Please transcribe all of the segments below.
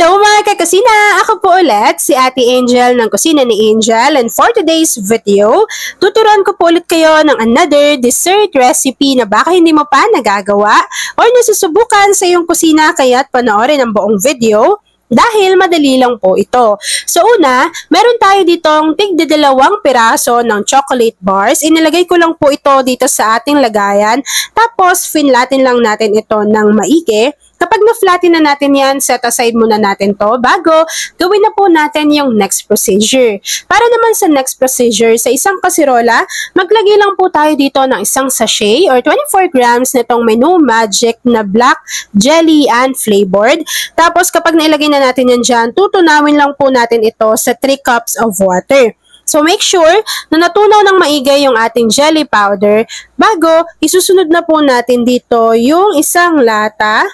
Hello mga kakusina! Ako po ulit si Ate Angel ng Kusina ni Angel, and for today's video, tuturuan ko po ulit kayo ng another dessert recipe na baka hindi mo pa nagagawa or nasusubukan sa iyong kusina, kaya't panoorin ang buong video dahil madali lang po ito. So una, meron tayo ditong tig-2 piraso ng chocolate bars. Inilagay ko lang po ito dito sa ating lagayan, tapos finlatin lang natin ito ng maigi. Kapag na-flatten na natin yan, set aside muna natin to bago gawin na po natin yung next procedure. Para naman sa next procedure, sa isang kasirola, maglagay lang po tayo dito ng isang sachet or 24 grams nitong Menu Magic na black jelly and flavored. Tapos kapag nailagay na natin yan dyan, tutunawin lang po natin ito sa 3 cups of water. So make sure na natunaw ng maigi yung ating jelly powder bago isusunod na po natin dito yung isang lata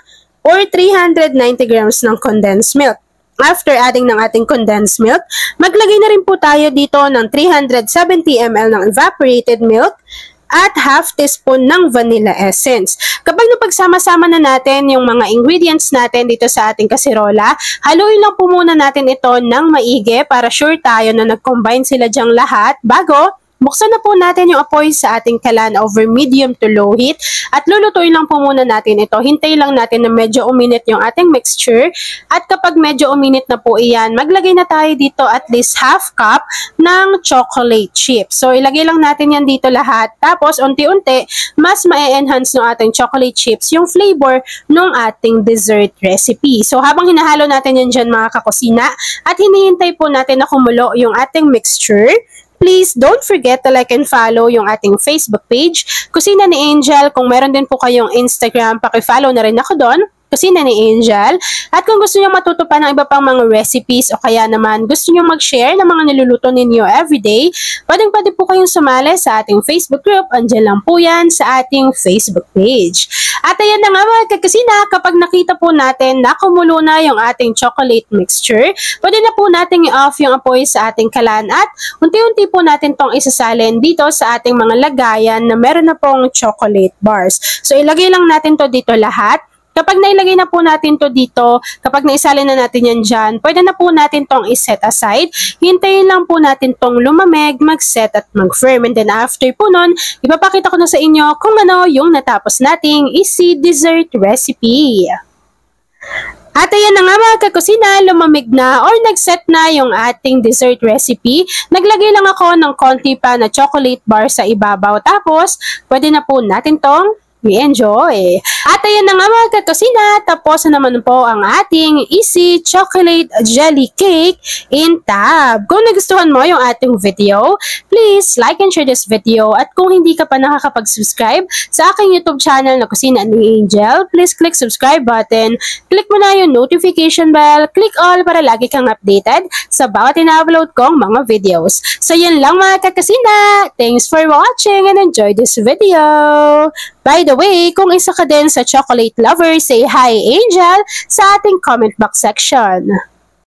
or 390 grams ng condensed milk. After adding ng ating condensed milk, maglagay na rin po tayo dito ng 370 ml ng evaporated milk at half teaspoon ng vanilla essence. Kapag napagsama-sama na natin yung mga ingredients natin dito sa ating kasirola, haluin lang po muna natin ito ng maigi para sure tayo na nag-combine sila dyang lahat bago buksan na po natin yung apoy sa ating kalan over medium to low heat at lulutuin lang po muna natin ito. Hintay lang natin na medyo uminit yung ating mixture at kapag medyo uminit na po iyan, maglagay na tayo dito at least half cup ng chocolate chips. So ilagay lang natin yan dito lahat, tapos unti-unti mas ma-enhance ng ating chocolate chips yung flavor ng ating dessert recipe. So habang hinahalo natin yan dyan mga kakusina at hinihintay po natin na kumulo yung ating mixture, please don't forget to like and follow yung ating Facebook page, Kusina ni Angel. Kung meron din po kayong Instagram, paki-follow na rin ako doon, Kusina ni Angel. At kung gusto niyo matuto pa ng iba pang mga recipes o kaya naman gusto niyo mag-share ng mga niluluto ninyo everyday, pwedeng-pwede po kayong sumali sa ating Facebook group. Andiyan lang po yan sa ating Facebook page. At ayan na nga mga kakusina, kapag nakita po natin na kumulo na yung ating chocolate mixture, pwede na po natin i-off yung apoy sa ating kalan at unti-unti po natin tong isasalin dito sa ating mga lagayan na meron na pong chocolate bars. So ilagay lang natin to dito lahat. Kapag nailagay na po natin to dito, kapag naisalin na natin yan dyan, pwede na po natin tong iset aside. Hintayin lang po natin tong lumamig, mag-set at mag-firm. And then after po nun, ipapakita ko na sa inyo kung ano yung natapos nating easy dessert recipe. At ayan na nga mga kakusina, lumamig na or nag-set na yung ating dessert recipe. Naglagay lang ako ng konti pa na chocolate bar sa ibabaw. Tapos, pwede na po natin tong i-enjoy. At ayan na nga mga kakusina, tapos na naman po ang ating easy chocolate jelly cake in tab. Kung nagustuhan mo yung ating video, please like and share this video. At kung hindi ka pa nakakapag-subscribe sa aking YouTube channel na Kusina ni Angel, please click subscribe button. Click mo na yung notification bell. Click all para lagi kang updated sa bawat ina-upload kong mga videos. So yun lang mga kakusina. Thanks for watching and enjoy this video. By the way, kung isa ka din sa chocolate lover, say hi Angel sa ating comment box section.